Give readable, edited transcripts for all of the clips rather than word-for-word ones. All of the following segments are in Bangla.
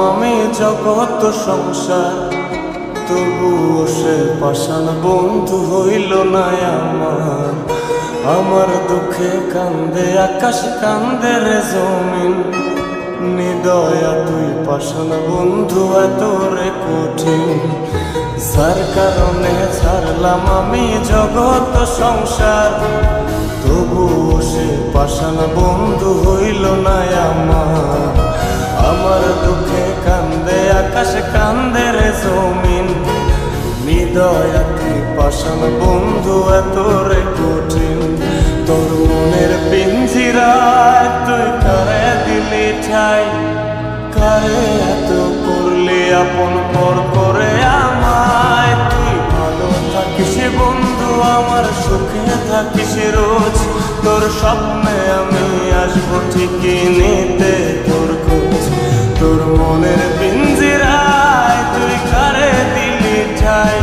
আমি জগৎ সংসার, তবুও সে পাষাণ বন্ধু হইল না আমার। আমার দুঃখে কান্দে আকাশ, কান্দে রে জমিন, নিদয়া তুই পাষাণ বন্ধু এত রে কঠিন। যার কারণে ছাড়লাম আমি জগৎ সংসার, তবুও সে পাষাণ বন্ধু হইল না আমার। আমার দুঃখে কান্দে আকাশ, কান্দে রে জমিন, নিদয়া তুই পাষাণ বন্ধু এত রে কঠিন। তোর মনের পিঞ্জিরায় তুই কারে দিলি ঠাই, কারে এত করলি আপন পর করে আমায়। তুই ভালো থাকিস বন্ধু আমার, সুখে থাকিস রোজ, তোর স্বপ্নে আমি আসবো ঠিকই নিতে তোর খোঁজ। তোর মনের পিঞ্জিরায় তুই কারে দিলি ঠাই,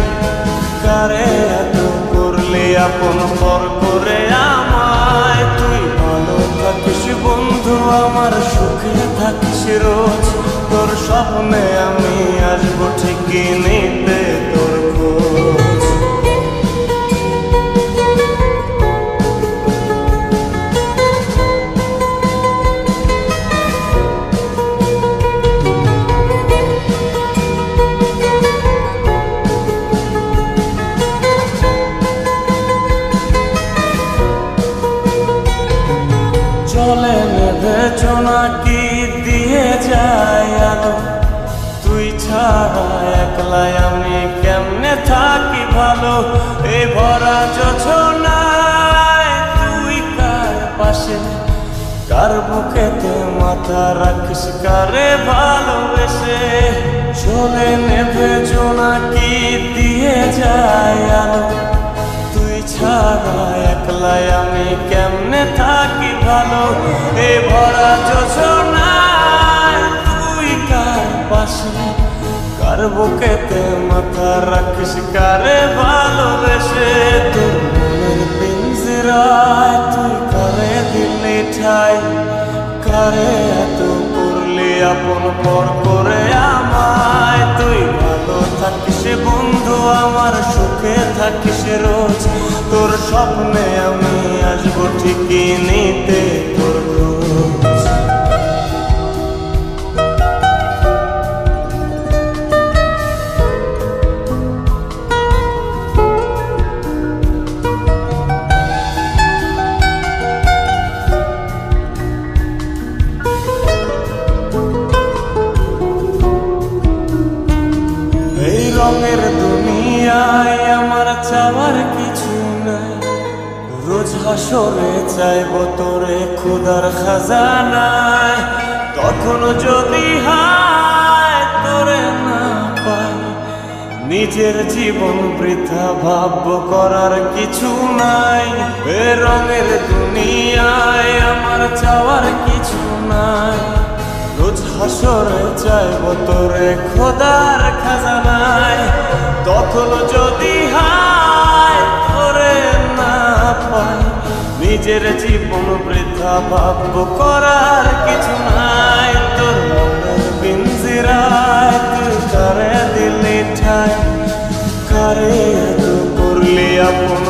কারে এত করলি আপন পর করে আমায়। তুই ভালো থাকিস বন্ধু আমার, সুখে থাকিস রোজ, তোর স্বপ্নে আমি আসবো ঠিকই নিতে তোর খোঁজ। চলে নেভে জোনাকি দিয়ে যায় আলো, তুই ছাড়া একলাই আমি কেমনে থাকি ভালো। এই ভরা যোছনায় তুই কার পাশে, কার বুকেতে মাথা রাখিস, কারে ভালোবেসে। চলে নেভে জোনাকি দিয়ে যায় আলো, তুই ছাড়া একলাই আমি কেমনে থাকি ভালো। এ ভরা যোছনায় তুই কার পাশে, কার বুকেতে মাথা রাখিস, কারে ভালোবেসে। তোর মনের পিঞ্জিরায় তুই কারে দিলি ঠাই, কারে এত করলি আপন পর করে আমায়। তুই ভালো থাকিস বন্ধু আমার, সুখে থাকিস রোজ, তোর স্বপ্নে আমি আসবো ঠিকই নিতে তোর খোঁজ। এই রঙের দুনিয়ায় আমার চাওয়ার কিছু নাই, রোজ হাসরে চাইব তোরে খোদার খাজানায়। তখন যদি হায় তোরে না পাই, নিজের জীবন বৃথা ভাবব করার কিছু নাই। এ রঙের দুনিয়ায় আমার চাওয়ার কিছু নাই, রোজ হাসরে চাইব তোরে খোদার খাজানায়। তখন যদি হায় তোরে না পাই, নিজের জীবন বৃথা ভাবব করার কিছু নাই। তোর মনের পিঞ্জিরায় তুই কারে দিলি ঠাই, কারে এত করলি আপন